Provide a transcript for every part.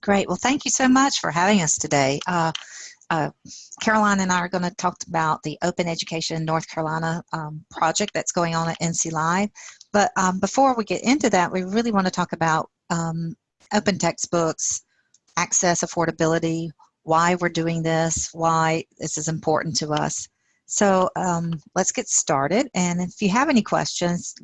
Great. Well, thank you so much for having us today. Uh, Caroline and I are going to talk about the Open Education North Carolina project that's going on at NC Live. But before we get into that, we really want to talk about open textbooks, access, affordability, why we're doing this, why this is important to us. So let's get started. And if you have any questions,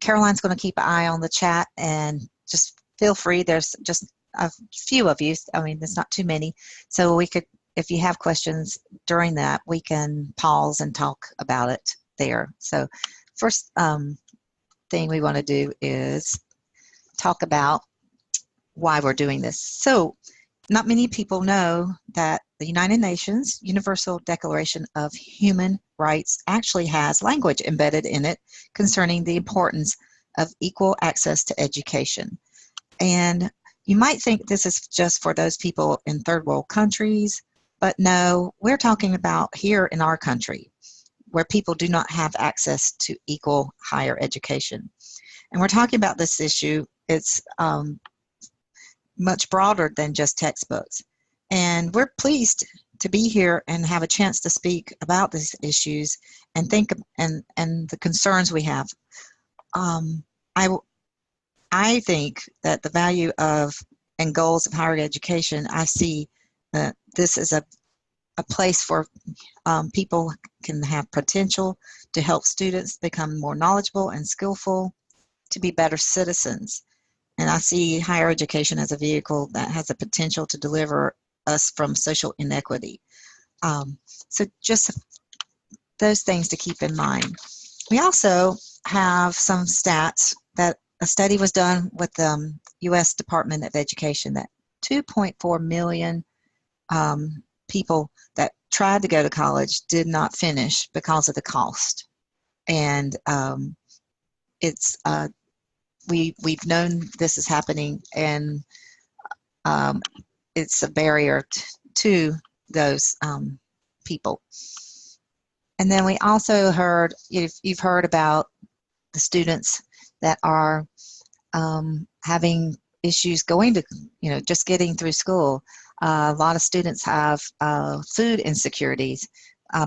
Caroline's going to keep an eye on the chat, and just feel free. There's just a few of you. I mean, there's not too many. So we could, if you have questions during that, we can pause and talk about it there. So first thing we want to do is talk about why we're doing this. So not many people know that the United Nations Universal Declaration of Human Rights actually has language embedded in it concerning the importance of equal access to education. And you might think this is just for those people in third world countries, but no, we're talking about here in our country where people do not have access to equal higher education. And we're talking about this issue. It's much broader than just textbooks. And we're pleased to be here and have a chance to speak about these issues and think and the concerns we have. I think that the value of and goals of higher education, I see that this is a place where people can have potential to help students become more knowledgeable and skillful, to be better citizens. And I see higher education as a vehicle that has the potential to deliver us from social inequity. So just those things to keep in mind. We also have some stats that a study was done with the U.S. Department of Education that 2.4 million people that tried to go to college did not finish because of the cost. And we've known this is happening, and it's a barrier to those people. And then we also heard, you've heard about the students that are having issues going to, just getting through school. A lot of students have food insecurities,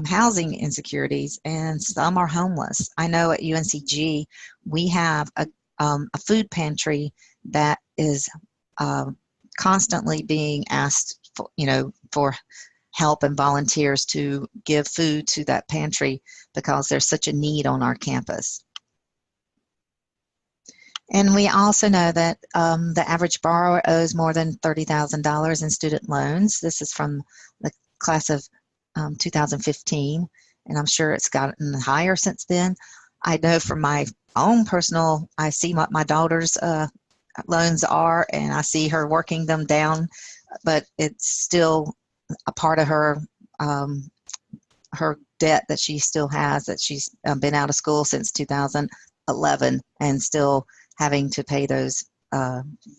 housing insecurities, and some are homeless. I know at UNCG we have a food pantry that is constantly being asked for, for help and volunteers to give food to that pantry because there's such a need on our campus. And we also know that the average borrower owes more than $30,000 in student loans. This is from the class of 2015, and I'm sure it's gotten higher since then. I know from my own personal, I see what my daughter's loans are, and I see her working them down, but it's still a part of her her debt that she still has, that she's been out of school since 2011 and still having to pay those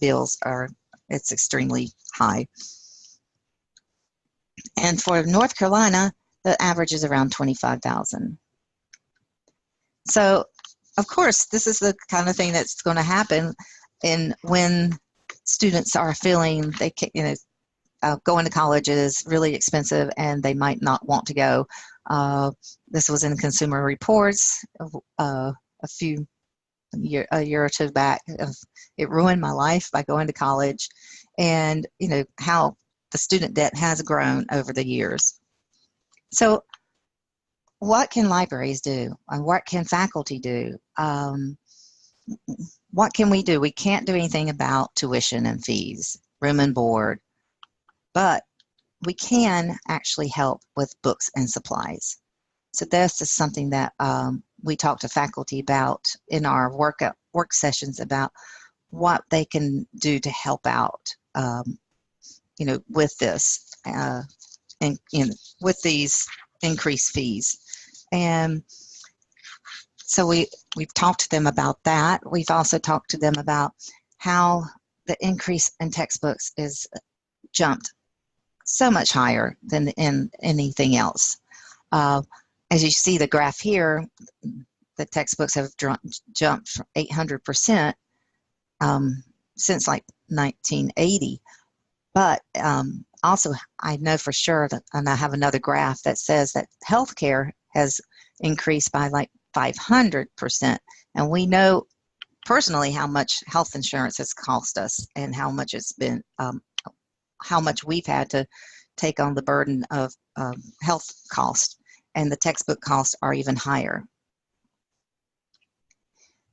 bills. It's extremely high. And for North Carolina, the average is around $25,000. So, of course, this is the kind of thing that's going to happen, and when students are feeling they can, going to college is really expensive and they might not want to go. This was in Consumer Reports a year or two back. It ruined my life by going to college, and how the student debt has grown over the years. So what can libraries do, and what can faculty do? What can we do? We can't do anything about tuition and fees, room and board, but we can actually help with books and supplies. So this is something that we talk to faculty about in our work sessions, about what they can do to help out, with this, and with these increased fees. And so we've talked to them about that. We've also talked to them about how the increase in textbooks is jumped so much higher than in anything else. As you see the graph here, the textbooks have jumped 800% since like 1980. But also, I know for sure that, and I have another graph that says that healthcare has increased by like 500%. And we know personally how much health insurance has cost us and how much it's been, how much we've had to take on the burden of health costs, and the textbook costs are even higher.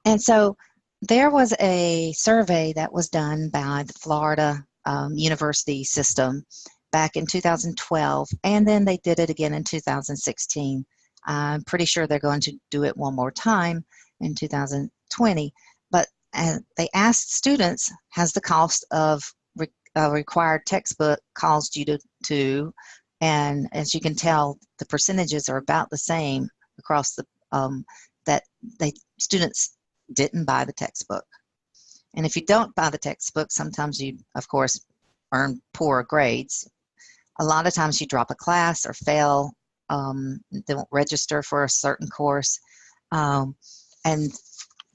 And so there was a survey that was done by the Florida University system back in 2012, and then they did it again in 2016. I'm pretty sure they're going to do it one more time in 2020, but they asked students, has the cost of required textbook caused you to, and as you can tell, the percentages are about the same across the, that students didn't buy the textbook. And if you don't buy the textbook, sometimes you, of course, earn poor grades. A lot of times you drop a class or fail, don't register for a certain course. And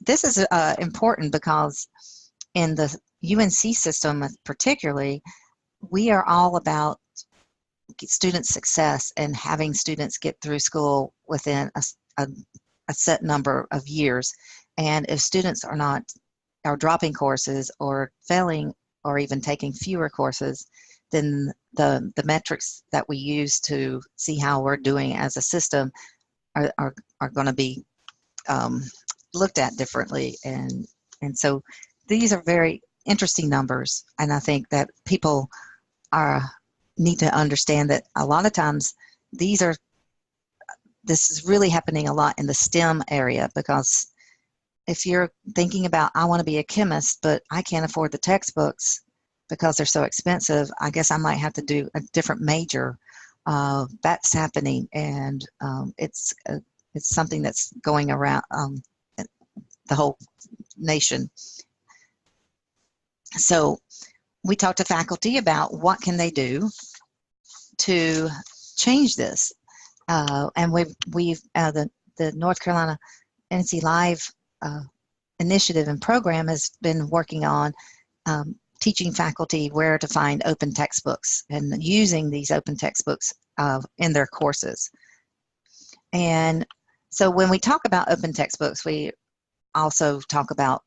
this is important because in the UNC system particularly, we are all about student success and having students get through school within a set number of years. And if students are dropping courses or failing or even taking fewer courses, then the metrics that we use to see how we're doing as a system are going to be looked at differently. And so these are very interesting numbers, and I think that people need to understand that a lot of times this is really happening a lot in the STEM area, because if you're thinking about, I want to be a chemist, but I can't afford the textbooks because they're so expensive, I guess I might have to do a different major. That's happening, and it's something that's going around the whole nation. So we talked to faculty about what can they do to change this, and the North Carolina NC Live initiative and program has been working on teaching faculty where to find open textbooks and using these open textbooks in their courses. And so when we talk about open textbooks, we also talk about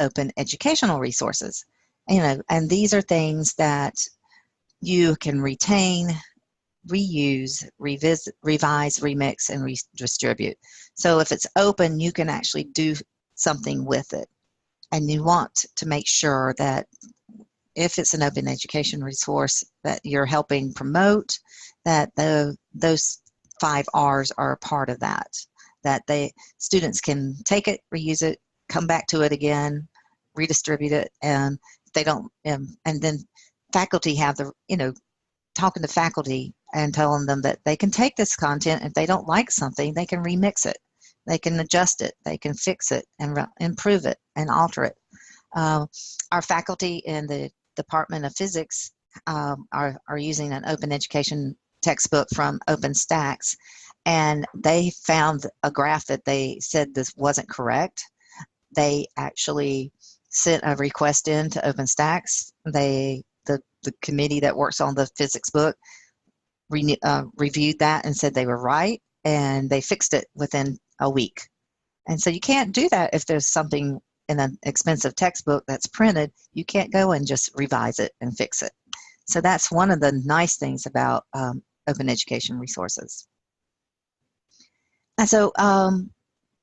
open educational resources. And these are things that you can retain, reuse, revisit, revise, remix, and redistribute. So if it's open, you can actually do something with it. And you want to make sure that if it's an open education resource that you're helping promote, that those 5 R's are a part of that. That students can take it, reuse it, come back to it again, redistribute it, and they don't, and then faculty have talking to faculty and telling them that they can take this content. If they don't like something, they can remix it, they can adjust it, they can fix it and improve it and alter it. Our faculty in the Department of Physics are using an open education textbook from OpenStax, and they found a graph that they said this wasn't correct. They actually sent a request in to OpenStax. The committee that works on the physics book reviewed that and said they were right, and they fixed it within a week. And so you can't do that if there's something in an expensive textbook that's printed. You can't go and just revise it and fix it. So that's one of the nice things about open education resources. And so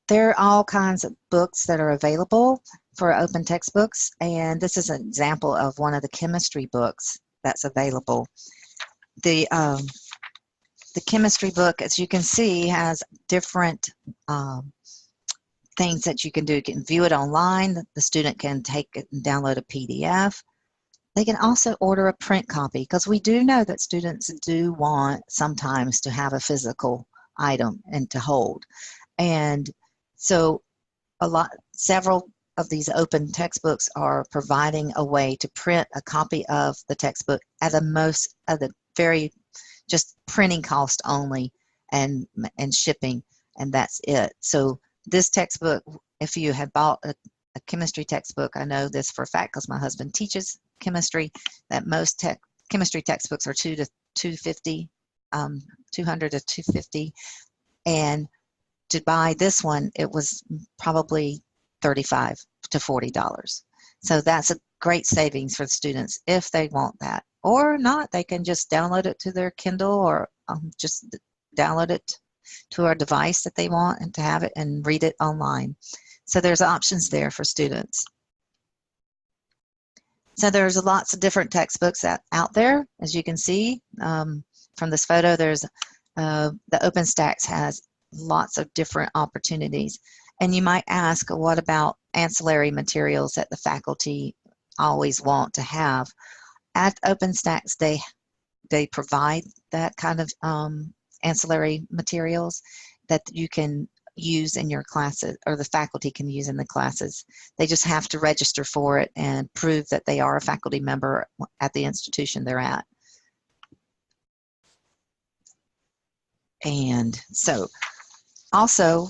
there are all kinds of books that are available for open textbooks, and this is an example of one of the chemistry books that's available. The chemistry book, as you can see, has different things that you can do. You can view it online. The student can take it and download a PDF. They can also order a print copy, because we do know that students do want sometimes to have a physical item and to hold. And so several of these open textbooks are providing a way to print a copy of the textbook at the very just printing cost only and shipping, and that's it. So this textbook, if you had bought a chemistry textbook, I know this for a fact because my husband teaches chemistry, that most chemistry textbooks are 200 to 250, and to buy this one, it was probably $35 to $40. So that's a great savings for the students if they want that. Or not, they can just download it to their Kindle, or just download it to our device that they want and to have it and read it online. So there's options there for students. So there's lots of different textbooks out there, as you can see from this photo. There's the OpenStax has lots of different opportunities. And you might ask, what about ancillary materials that the faculty always want to have? At OpenStax, they provide that kind of ancillary materials that you can use in your classes, or the faculty can use in the classes. They just have to register for it and prove that they are a faculty member at the institution they're at. And so also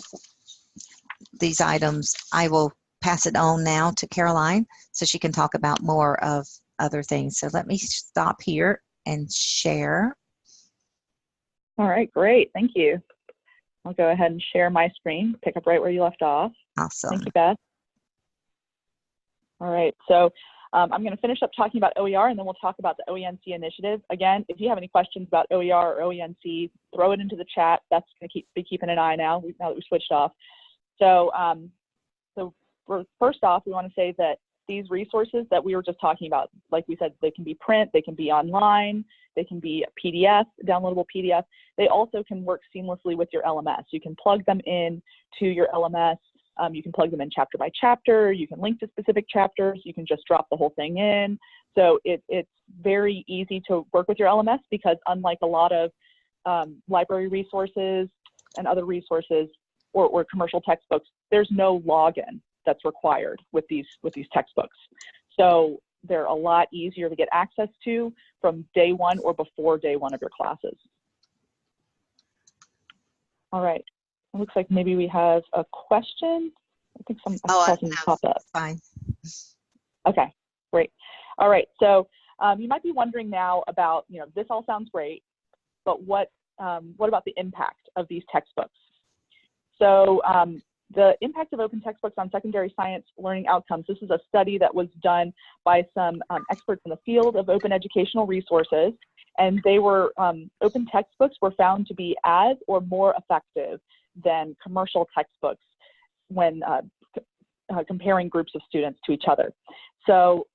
these items, I will pass it on now to Caroline so she can talk about more of other things. So let me stop here and share. All right, great, thank you. I'll go ahead and share my screen, pick up right where you left off. Awesome. Thank you, Beth. All right, so I'm going to finish up talking about OER, and then we'll talk about the OENC initiative. Again, if you have any questions about OER or OENC, throw it into the chat. That's going to be keeping an eye now that we switched off. So, first off, we want to say that these resources that we were just talking about, like we said, they can be print, they can be online, they can be PDF, downloadable PDF. They also can work seamlessly with your LMS. You can plug them in to your LMS. You can plug them in chapter by chapter. You can link to specific chapters. You can just drop the whole thing in. So it's very easy to work with your LMS, because unlike a lot of library resources and other resources or commercial textbooks, there's no login that's required with these textbooks. So they're a lot easier to get access to from day one or before day one of your classes. All right. It looks like maybe we have a question. I think some popped up. Fine. Okay, great. All right. So you might be wondering now about, this all sounds great, but what about the impact of these textbooks? So the impact of open textbooks on secondary science learning outcomes. This is a study that was done by some experts in the field of open educational resources, and they were open textbooks were found to be as or more effective than commercial textbooks when comparing groups of students to each other. So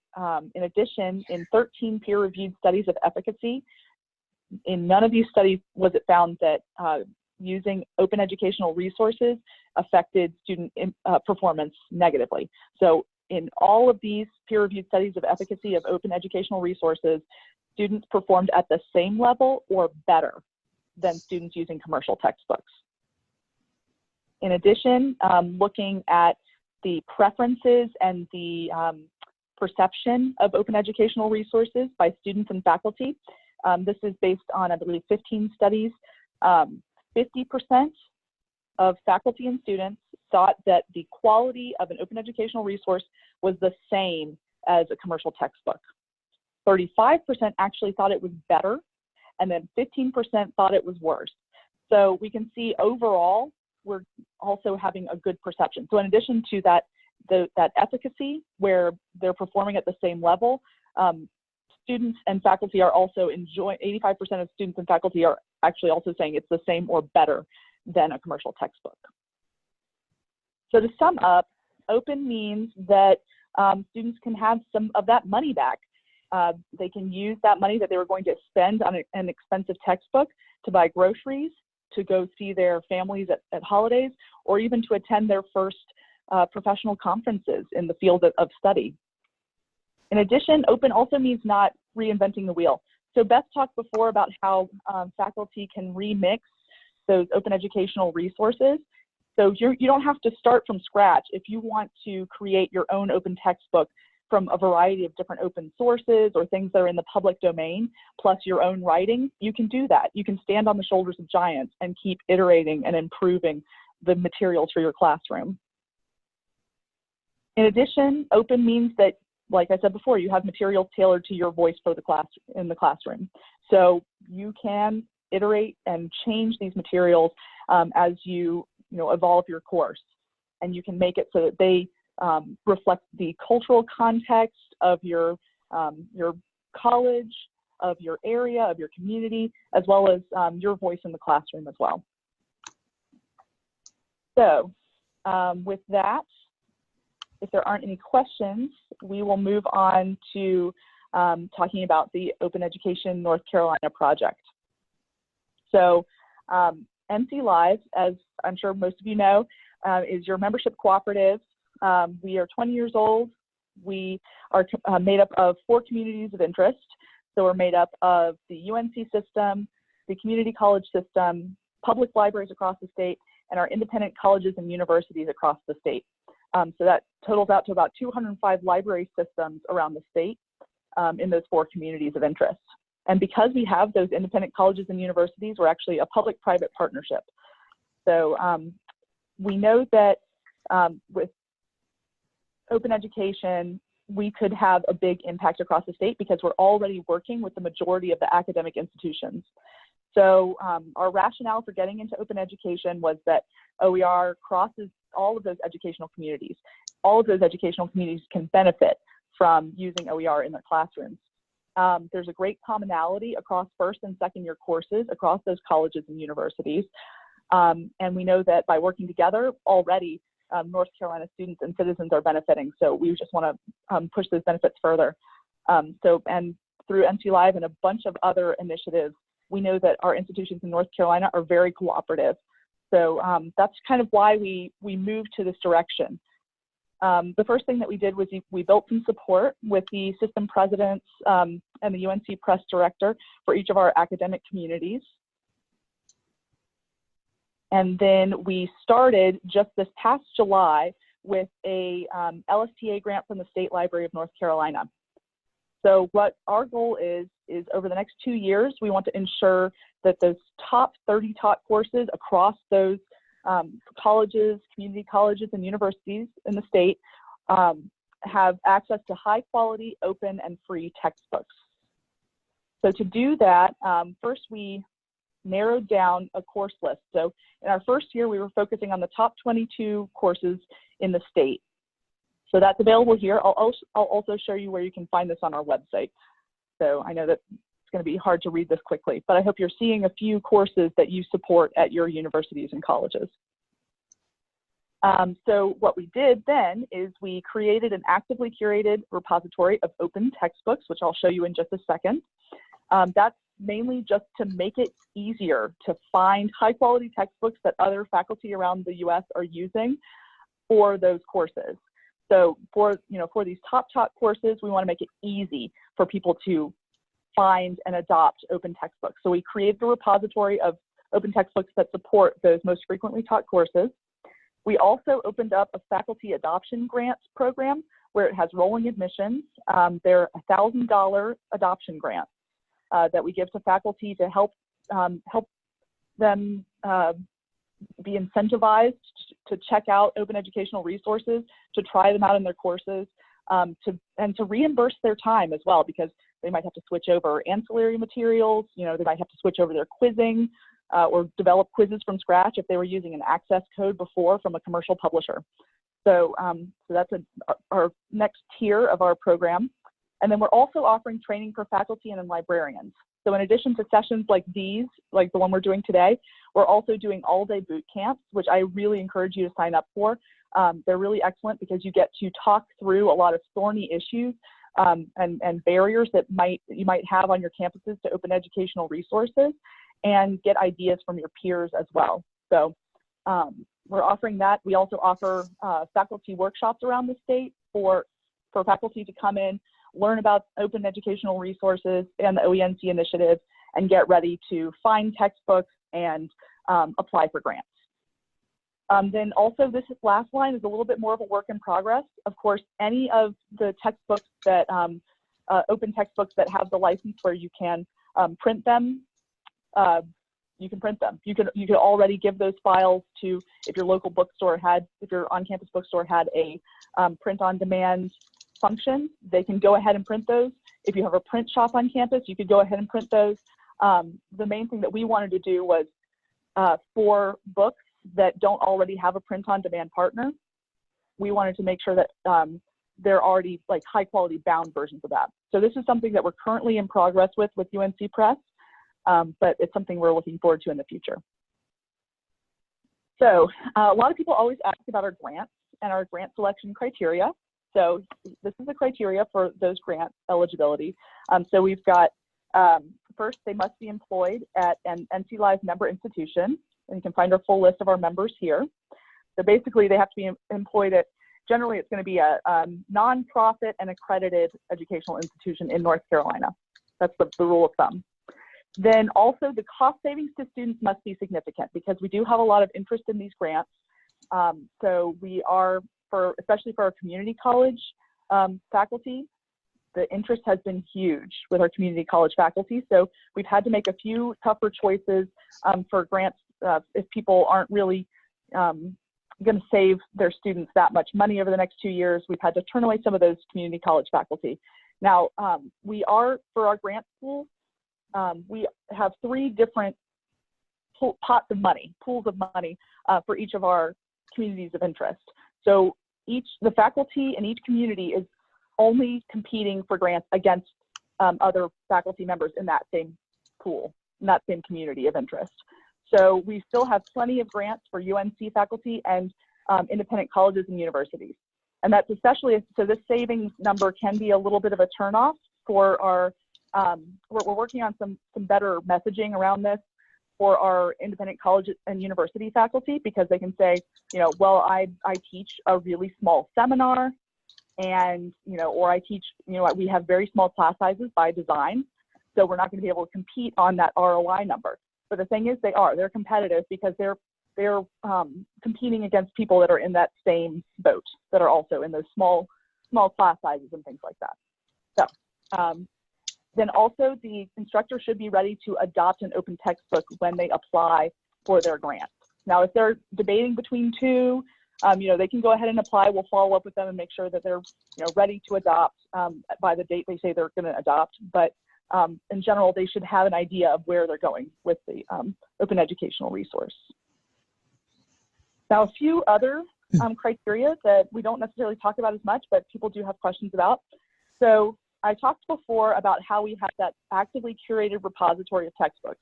in addition, in 13 peer-reviewed studies of efficacy, in none of these studies was it found that using open educational resources affected student performance negatively. So in all of these peer-reviewed studies of efficacy of open educational resources, students performed at the same level or better than students using commercial textbooks. In addition, looking at the preferences and the perception of open educational resources by students and faculty, this is based on, I believe, 15 studies. 50% of faculty and students thought that the quality of an open educational resource was the same as a commercial textbook. 35% actually thought it was better, and then 15% thought it was worse. So we can see overall, we're also having a good perception. So in addition to that, that efficacy where they're performing at the same level, students and faculty are also enjoying, 85% of students and faculty are actually also saying it's the same or better than a commercial textbook. So to sum up, open means that students can have some of that money back. They can use that money that they were going to spend on an expensive textbook to buy groceries, to go see their families at holidays, or even to attend their first professional conferences in the field of study. In addition, open also means not reinventing the wheel. So Beth talked before about how faculty can remix those open educational resources. So you don't have to start from scratch. If you want to create your own open textbook from a variety of different open sources or things that are in the public domain, plus your own writing, you can do that. You can stand on the shoulders of giants and keep iterating and improving the materials for your classroom. In addition, open means that like I said before, you have materials tailored to your voice for the class in the classroom. So you can iterate and change these materials as you evolve your course, and you can make it so that they reflect the cultural context of your college, of your area, of your community, as well as your voice in the classroom as well. So with that, if there aren't any questions, we will move on to talking about the Open Education North Carolina project. So NC Live, as I'm sure most of you know, is your membership cooperative. We are 20 years old. We are made up of 4 communities of interest. So we're made up of the UNC system, the community college system, public libraries across the state, and our independent colleges and universities across the state. So that totals out to about 205 library systems around the state in those 4 communities of interest. And because we have those independent colleges and universities, we're actually a public-private partnership. So we know that with open education, we could have a big impact across the state because we're already working with the majority of the academic institutions. So our rationale for getting into open education was that OER crosses all of those educational communities. All of those educational communities can benefit from using OER in their classrooms. There's a great commonality across first and second year courses across those colleges and universities. And we know that by working together already, North Carolina students and citizens are benefiting. So we just want to push those benefits further. And through NC Live and a bunch of other initiatives, we know that our institutions in North Carolina are very cooperative. So that's kind of why we moved to this direction. The first thing that we did was we built some support with the system presidents and the UNC press director for each of our academic communities. And then we started just this past July with a LSTA grant from the State Library of North Carolina. So what our goal is over the next 2 years, we want to ensure that those top 30 taught courses across those colleges, community colleges, and universities in the state have access to high quality, open, and free textbooks. So to do that, first we narrowed down a course list. So in our first year, we were focusing on the top 22 courses in the state. So that's available here. I'll also show you where you can find this on our website. So I know that it's going to be hard to read this quickly, but I hope you're seeing a few courses that you support at your universities and colleges. So what we did then is we created an actively curated repository of open textbooks, which I'll show you in just a second. That's mainly just to make it easier to find high quality textbooks that other faculty around the US are using for those courses. So for these top courses, we want to make it easy for people to find and adopt open textbooks. So we created a repository of open textbooks that support those most frequently taught courses. We also opened up a faculty adoption grants program where it has rolling admissions. They're $1,000 adoption grants that we give to faculty to help them be incentivized to check out open educational resources, to try them out in their courses, and to reimburse their time as well, because they might have to switch over ancillary materials, they might have to switch over their quizzing or develop quizzes from scratch if they were using an access code before from a commercial publisher. So, so that's our next tier of our program. And then we're also offering training for faculty and librarians. So in addition to sessions like these, like the one we're doing today, we're also doing all-day boot camps, which I really encourage you to sign up for. They're really excellent because you get to talk through a lot of thorny issues and barriers that you might have on your campuses to open educational resources, and get ideas from your peers as well. So we're offering that. We also offer faculty workshops around the state for faculty to come in, learn about open educational resources and the OENC initiative, and get ready to find textbooks and apply for grants. Then also this last line is a little bit more of a work in progress. Of course, any of the textbooks that, open textbooks that have the license where you can print them, you can print them. You could already give those files to, if your local bookstore had, if your on-campus bookstore had a print-on-demand functions, they can go ahead and print those. If you have a print shop on campus, you could go ahead and print those. The main thing that we wanted to do was for books that don't already have a print-on-demand partner, we wanted to make sure that they're already like high-quality bound versions of that. So this is something that we're currently in progress with UNC Press, but it's something we're looking forward to in the future. So a lot of people always ask about our grants and our grant selection criteria. So this is the criteria for those grant eligibility. So we've got, first, they must be employed at an NC Live member institution, and you can find our full list of our members here. So basically, they have to be employed at, generally it's going to be a nonprofit and accredited educational institution in North Carolina. That's the rule of thumb. Then also the cost savings to students must be significant because we do have a lot of interest in these grants. So we are, especially for our community college faculty, the interest has been huge with our community college faculty. So we've had to make a few tougher choices for grants if people aren't really going to save their students that much money over the next 2 years. We've had to turn away some of those community college faculty. Now, we are, for our grant pool, we have 3 different pots of money, pools of money for each of our communities of interest. So the faculty in each community is only competing for grants against other faculty members in that same pool, in that same community of interest. So we still have plenty of grants for UNC faculty and independent colleges and universities. And that's especially, so this savings number can be a little bit of a turnoff for our, we're working on some better messaging around this for our independent college and university faculty, because they can say, you know, well, I teach a really small seminar, and, you know, or I teach, you know, we have very small class sizes by design, so we're not going to be able to compete on that ROI number. But the thing is, they're competitive because they're competing against people that are in that same boat, that are also in those small class sizes and things like that. So then also the instructor should be ready to adopt an open textbook when they apply for their grant. Now, if they're debating between 2, you know, they can go ahead and apply. We'll follow up with them and make sure that they're, you know, ready to adopt by the date they say they're going to adopt. But in general, they should have an idea of where they're going with the open educational resource. Now, a few other criteria that we don't necessarily talk about as much, but people do have questions about. So I talked before about how we have that actively curated repository of textbooks.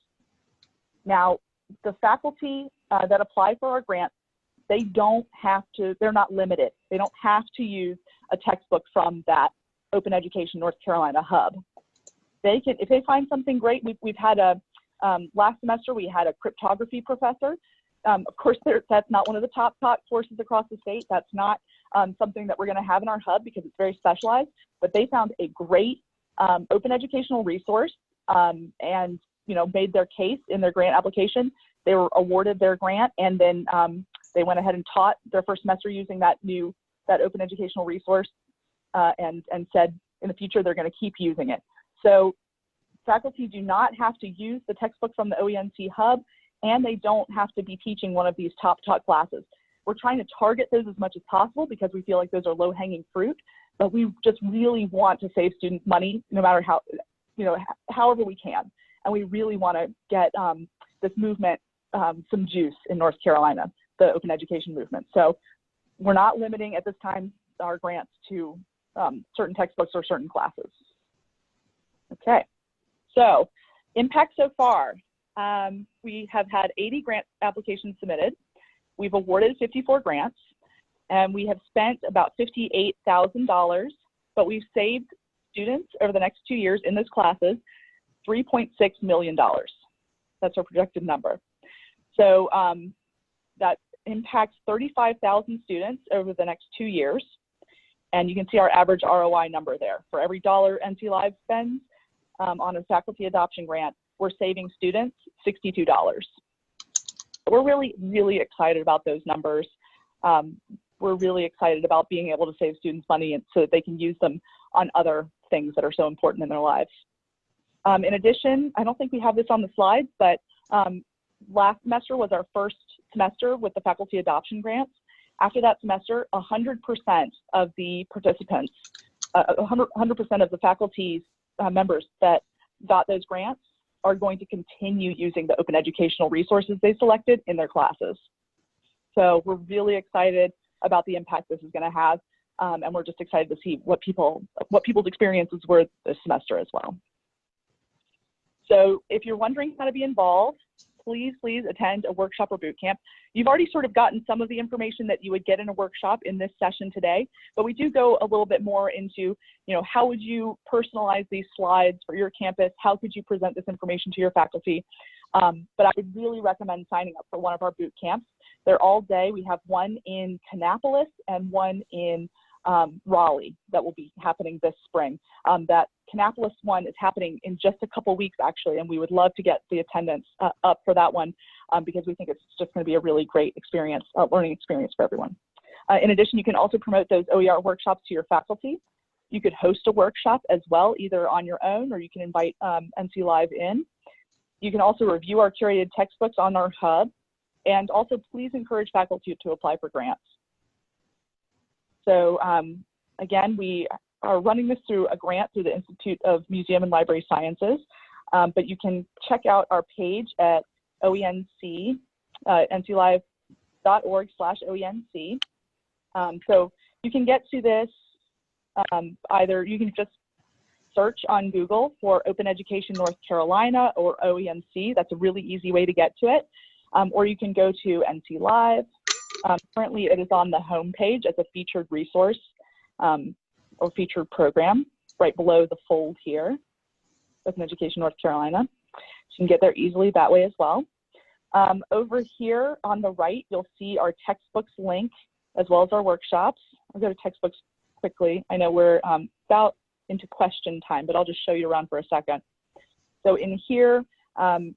Now, the faculty that apply for our grant, they don't have to, they're not limited. They don't have to use a textbook from that Open Education North Carolina hub. They can, if they find something great, we've had last semester we had a cryptography professor. Of course, that's not one of the top courses across the state. That's not something that we're going to have in our hub because it's very specialized. But they found a great open educational resource and, you know, made their case in their grant application. They were awarded their grant, and then they went ahead and taught their first semester using that open educational resource, and said in the future they're going to keep using it. So faculty do not have to use the textbook from the OENC hub, and they don't have to be teaching one of these top classes. We're trying to target those as much as possible because we feel like those are low-hanging fruit, but we just really want to save students money no matter how, you know, however we can. And we really want to get this movement some juice in North Carolina, the open education movement. So we're not limiting at this time our grants to certain textbooks or certain classes. Okay, so impact so far. We have had 80 grant applications submitted. We've awarded 54 grants, and we have spent about $58,000, but we've saved students over the next 2 years in those classes $3.6 million. That's our projected number. So that impacts 35,000 students over the next 2 years. And you can see our average ROI number there. For every $1 NC Live spends on a faculty adoption grant, we're saving students $62. We're really, really excited about those numbers. We're really excited about being able to save students money and so that they can use them on other things that are so important in their lives. In addition, I don't think we have this on the slides, but last semester was our first semester with the faculty adoption grants. After that semester, 100% of the participants 100% of the faculty members that got those grants are going to continue using the open educational resources they selected in their classes. So we're really excited about the impact this is going to have, and we're just excited to see what people's experiences were this semester as well. So if you're wondering how to be involved, please attend a workshop or boot camp. You've already sort of gotten some of the information that you would get in a workshop in this session today, but we do go a little bit more into, how would you personalize these slides for your campus? How could you present this information to your faculty? But I would really recommend signing up for one of our boot camps. They're all day. We have one in Kannapolis and one in Raleigh that will be happening this spring. That Kannapolis one is happening in just a couple weeks actually, and we would love to get the attendance up for that one because we think it's just going to be a really great experience, learning experience for everyone. In addition, you can also promote those OER workshops to your faculty. You could host a workshop as well, either on your own or you can invite NC Live in. You can also review our curated textbooks on our hub, and also please encourage faculty to apply for grants. So again, we are running this through a grant through the Institute of Museum and Library Sciences, but you can check out our page at OENC, nclive.org/OENC. So you can get to this either you can just search on Google for Open Education North Carolina or OENC. That's a really easy way to get to it. Or you can go to NC Live. Currently, it is on the home page as a featured resource or featured program right below the fold here, Open Education North Carolina. So you can get there easily that way as well. Over here on the right, you'll see our textbooks link as well as our workshops. I'll go to textbooks quickly. I know we're about into question time, but I'll just show you around for a second. So in here,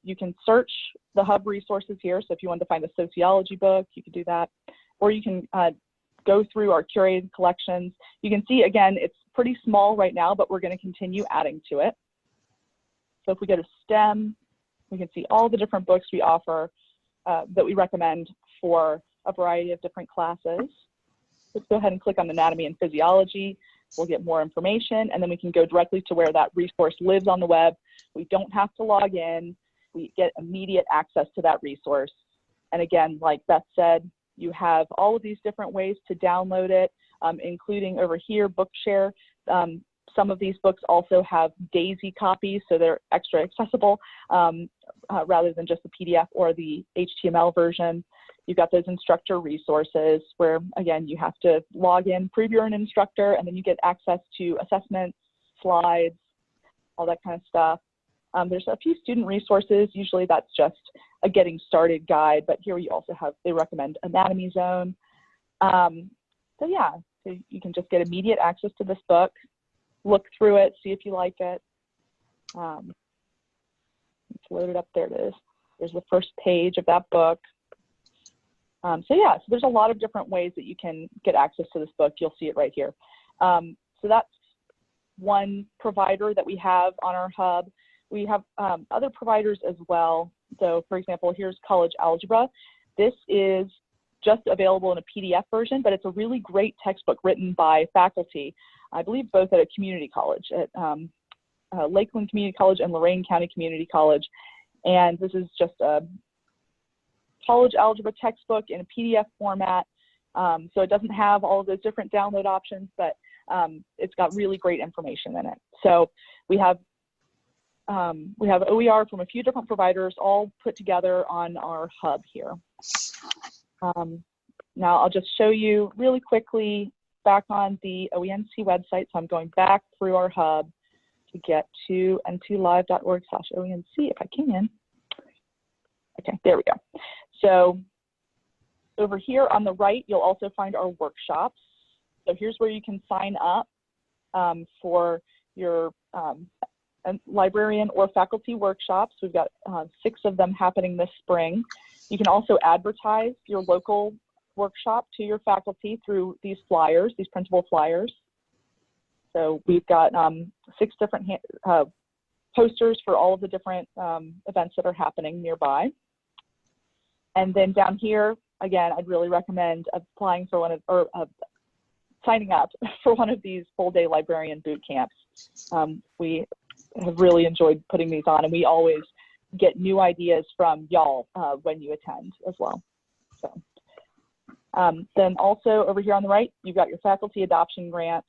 you can search the hub resources here. So if you want to find a sociology book, you can do that. Or you can go through our curated collections. You can see, again, it's pretty small right now, but we're going to continue adding to it. So if we go to STEM, we can see all the different books we offer that we recommend for a variety of different classes. Let's go ahead and click on anatomy and physiology. We'll get more information, and then we can go directly to where that resource lives on the web. We don't have to log in. We get immediate access to that resource. And again, like Beth said, you have all of these different ways to download it, including over here, Bookshare. Some of these books also have DAISY copies, so they're extra accessible rather than just the PDF or the HTML version. You've got those instructor resources where, again, you have to log in, prove you're an instructor, and then you get access to assessments, slides, all that kind of stuff. There's a few student resources. Usually that's just a getting started guide, but here you also have, they recommend Anatomy Zone. So yeah, so you can just get immediate access to this book, look through it, see if you like it. It's loaded up, there it is. There's the first page of that book. So yeah, so there's a lot of different ways that you can get access to this book. You'll see it right here. So that's one provider that we have on our hub. We have other providers as well. So for example, here's College Algebra. This is just available in a PDF version, but it's a really great textbook written by faculty, I believe both at a community college, at Lakeland Community College and Lorain County Community College. And this is just a college algebra textbook in a PDF format. So it doesn't have all of those different download options, but it's got really great information in it. So we have OER from a few different providers all put together on our hub here. Now I'll just show you really quickly back on the OENC website. So I'm going back through our hub to get to nclive.org/OENC if I can. Okay, there we go. So over here on the right, you'll also find our workshops. So here's where you can sign up for your librarian or faculty workshops. We've got 6 of them happening this spring. You can also advertise your local workshop to your faculty through these flyers, these printable flyers. So we've got 6 different posters for all of the different events that are happening nearby. And then down here, again, I'd really recommend applying for one of, or signing up for one of these full-day librarian boot camps. We have really enjoyed putting these on, and we always get new ideas from y'all when you attend as well. So then also over here on the right, you've got your faculty adoption grants,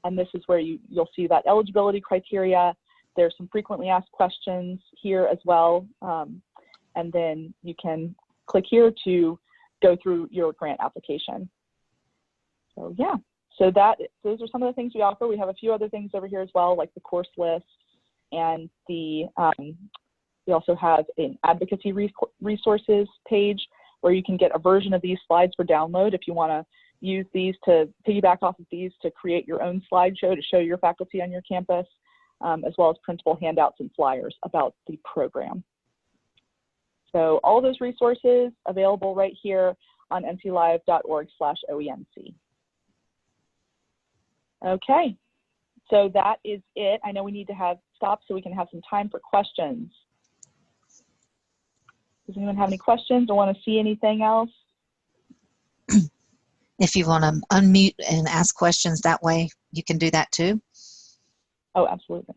and this is where you'll see that eligibility criteria. There's some frequently asked questions here as well, and then you can click here to go through your grant application. So yeah, so those are some of the things we offer. We have a few other things over here as well, like the course list, and we also have an advocacy resources page where you can get a version of these slides for download if you want to use these to piggyback off of these to create your own slideshow to show your faculty on your campus, as well as printable handouts and flyers about the program. So all those resources available right here on nclive.org/OENC. Okay, so that is it. I know we need to have stop so we can have some time for questions. Does anyone have any questions or want to see anything else? If you want to unmute and ask questions that way, you can do that too. Oh, absolutely.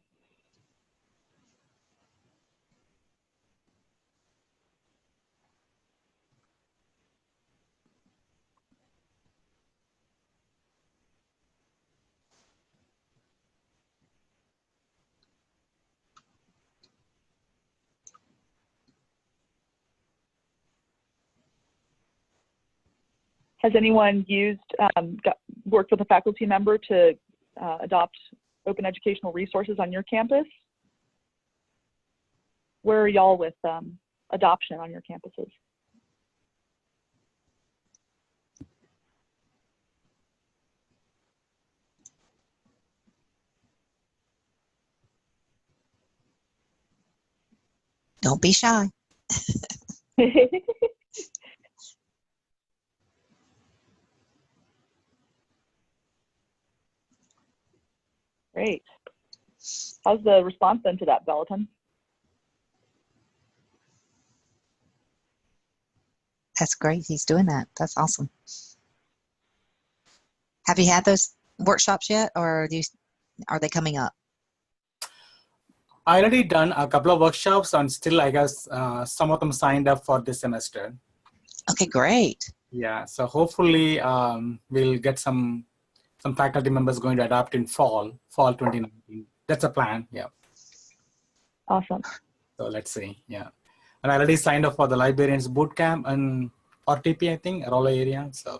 Has anyone worked with a faculty member to adopt open educational resources on your campus? Where are y'all with adoption on your campuses? Don't be shy. Great. How's the response been to that, Peloton? That's great. He's doing that. That's awesome. Have you had those workshops yet, or are they coming up? I already done a couple of workshops, and still, I guess, some of them signed up for this semester. Okay, great. Yeah, so hopefully we'll get some faculty members going to adopt in fall 2019. That's a plan, yeah. Awesome. So let's see, yeah. And I already signed up for the Librarians Bootcamp in RTP, I think, Aurora area. So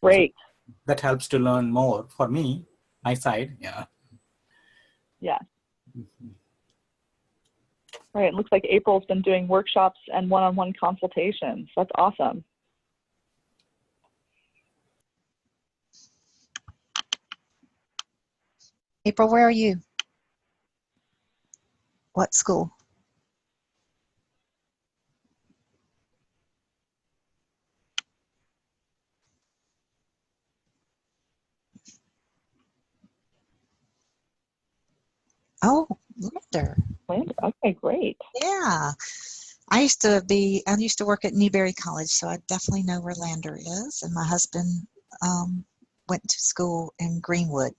great. So that helps to learn more for me, my side, yeah. Yeah. Right, it looks like April's been doing workshops and one-on-one consultations. That's awesome. April, where are you? What school? Oh, Lander. Lander. Okay, great. Yeah. I used to work at Newberry College, so I definitely know where Lander is. And my husband went to school in Greenwood.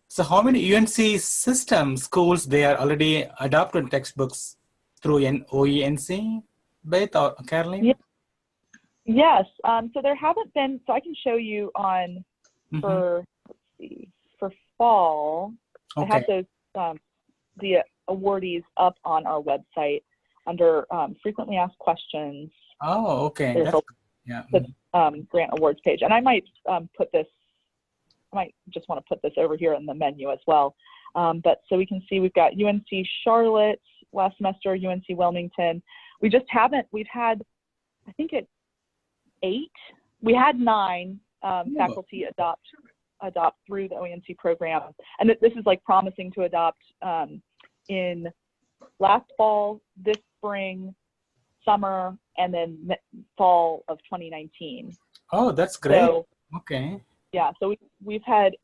So how many UNC system schools they are already adopted textbooks through OENC, Beth or Caroline? Yeah. Yes, so there haven't been, so I can show you on for, let's see, for fall, okay. I have those, the awardees up on our website under frequently asked questions. Oh, okay. There's the grant awards page. And I might put this, I might just want to put this over here in the menu as well. But so we can see we've got UNC Charlotte last semester, UNC Wilmington. We just haven't, we've had, I think it's 8. We had 9 faculty adopt through the OENC program. And this is like promising to adopt in last fall, this spring, summer, and then fall of 2019. Oh, that's great. So, okay. Yeah, so we had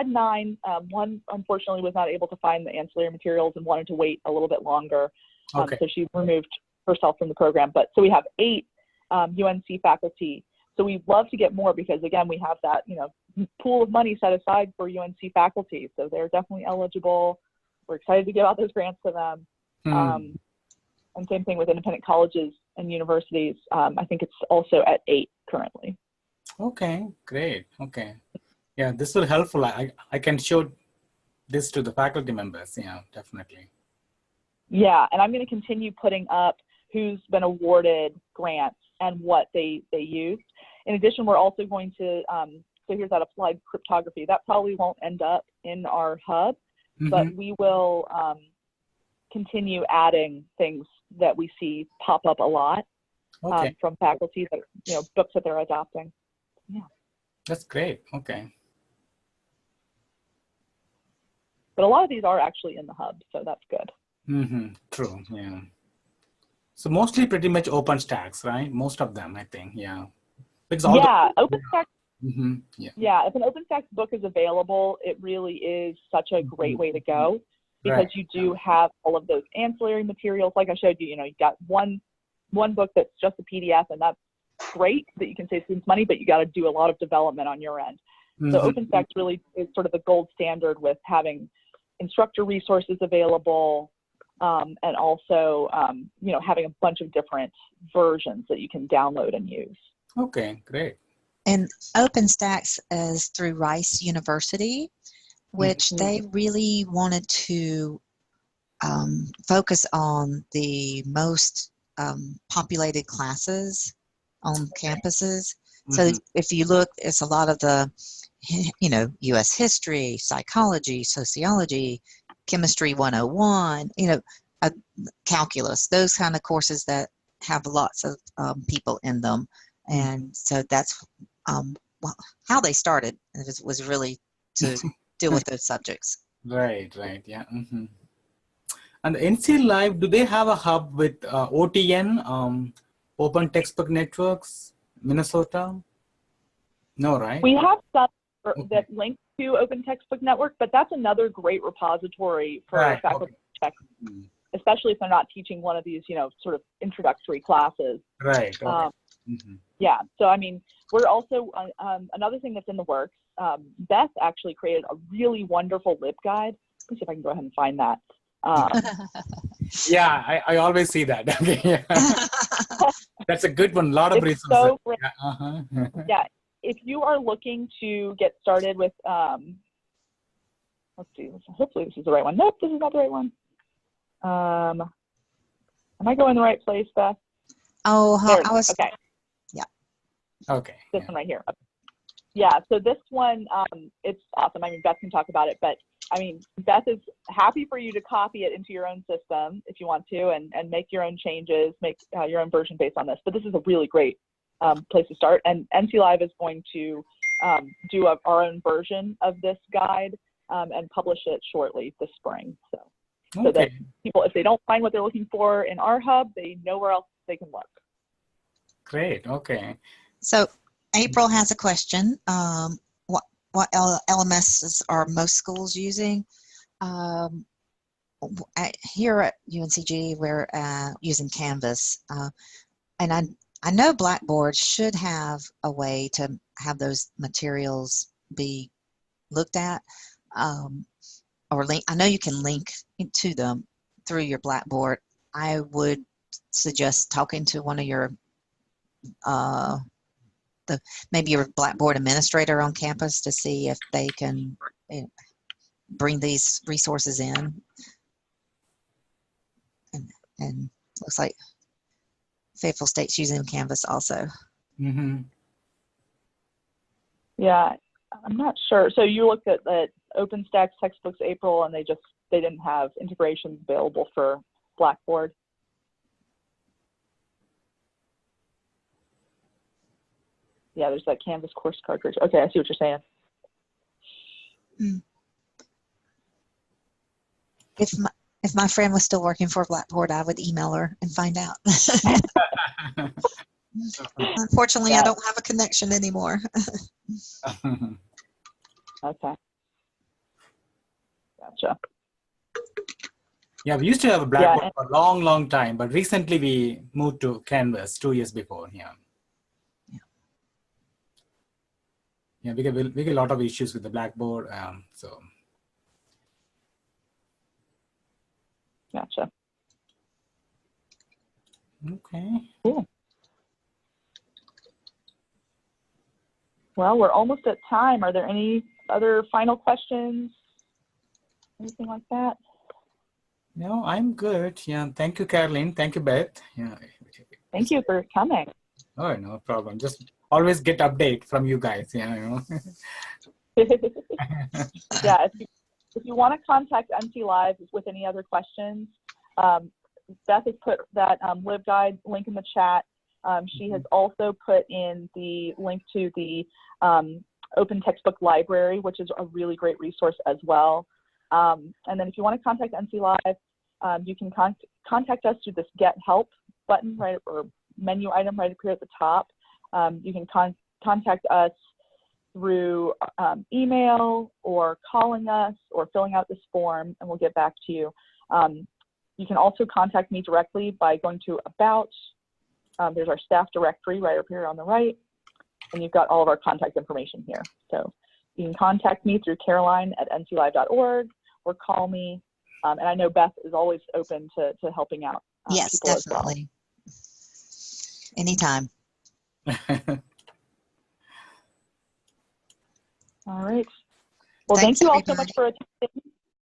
9. One unfortunately was not able to find the ancillary materials and wanted to wait a little bit longer. Okay. So she removed herself from the program. But so we have 8 UNC faculty. So we'd love to get more because again, we have that, pool of money set aside for UNC faculty. So they're definitely eligible. We're excited to give out those grants to them. And same thing with independent colleges and universities. I think it's also at 8 currently. Okay, great. Okay. Yeah, this will helpful. I can show this to the faculty members. Yeah, definitely. Yeah, and I'm going to continue putting up who's been awarded grants and what they used. In addition, we're also going to, so here's that applied cryptography. That probably won't end up in our hub, but we will continue adding things that we see pop up a lot from faculty that, books that they're adopting. Yeah. That's great. Okay. But a lot of these are actually in the hub, so that's good. True. Yeah. So mostly pretty much OpenStax, right? Most of them, I think. Yeah. Because OpenStax. Yeah. If an OpenStax book is available, it really is such a great way to go because you do have all of those ancillary materials. Like I showed you, you got one book that's just a PDF, and that's great that you can save students money, but you got to do a lot of development on your end. So OpenStax really is sort of the gold standard with having instructor resources available, and also, having a bunch of different versions that you can download and use. Okay, great. And OpenStax is through Rice University, which they really wanted to focus on the most populated classes on campuses. So if you look, it's a lot of the, U.S. history, psychology, sociology, chemistry 101, calculus, those kind of courses that have lots of people in them. And so that's how they started. It was really to deal with those subjects. Right, yeah. And NC Live, do they have a hub with OTN, Open Textbook Networks, Minnesota? No, right? We have some that link to Open Textbook Network, but that's another great repository for faculty to check, especially if they're not teaching one of these, sort of introductory classes. Right. Yeah. So, I mean, we're also, another thing that's in the works, Beth actually created a really wonderful LibGuide. Let me see if I can go ahead and find that. Yeah, I always see that. Okay. That's a good one. A lot of resources. So great. Yeah, yeah. If you are looking to get started with, let's see, hopefully this is the right one. Nope, this is not the right one. Am I going the right place, Beth? Oh, I was. Okay. Yeah. Okay. This one right here. Yeah, so this one, it's awesome. I mean, Beth can talk about it, but I mean, Beth is happy for you to copy it into your own system if you want to, and make your own changes, make your own version based on this. But this is a really great place to start. And NC Live is going to do our own version of this guide and publish it shortly this spring. So that people, if they don't find what they're looking for in our hub, they know where else they can look. Great. Okay. So April has a question. What LMSs are most schools using? Here at UNCG, we're using Canvas, and I know Blackboard should have a way to have those materials be looked at, or link. I know you can link to them through your Blackboard. I would suggest talking to one of your maybe your Blackboard administrator on campus to see if they can bring these resources in. And looks like Fayetteville State's using Canvas also. Yeah, I'm not sure. So you looked at OpenStax textbooks, April, and they didn't have integrations available for Blackboard. Yeah, there's that Canvas course cartridge. Okay, I see what you're saying. If my friend was still working for Blackboard, I would email her and find out. Unfortunately, I Yeah. don't have a connection anymore. Okay. Gotcha. Yeah, we used to have a Blackboard and- for a long, long time, but recently we moved to Canvas 2 years before. Yeah. Yeah, we get a lot of issues with the Blackboard. So Gotcha. okay. Cool. Well, we're almost at time. Are there any other final questions? Anything like that? No, I'm good. Yeah, thank you, Caroline. Thank you, Beth. Yeah. Thank you for coming. Oh, no problem. Just always get update from you guys. Yeah, you know. Yeah, if you want to contact MC Live with any other questions, Beth has put that LibGuide link in the chat. She has also put in the link to the Open Textbook Library, which is a really great resource as well. And then if you want to contact MC Live, you can contact us through this Get Help button, right, or menu item right up here at the top. You can contact us through email or calling us or filling out this form, and we'll get back to you. You can also contact me directly by going to About. There's our staff directory right up here on the right, and you've got all of our contact information here. So you can contact me through caroline@nclive.org or call me. And I know Beth is always open to helping out Yes, people as well. definitely. Anytime. All right. Well, Thanks, thank you all so much everybody. for attending.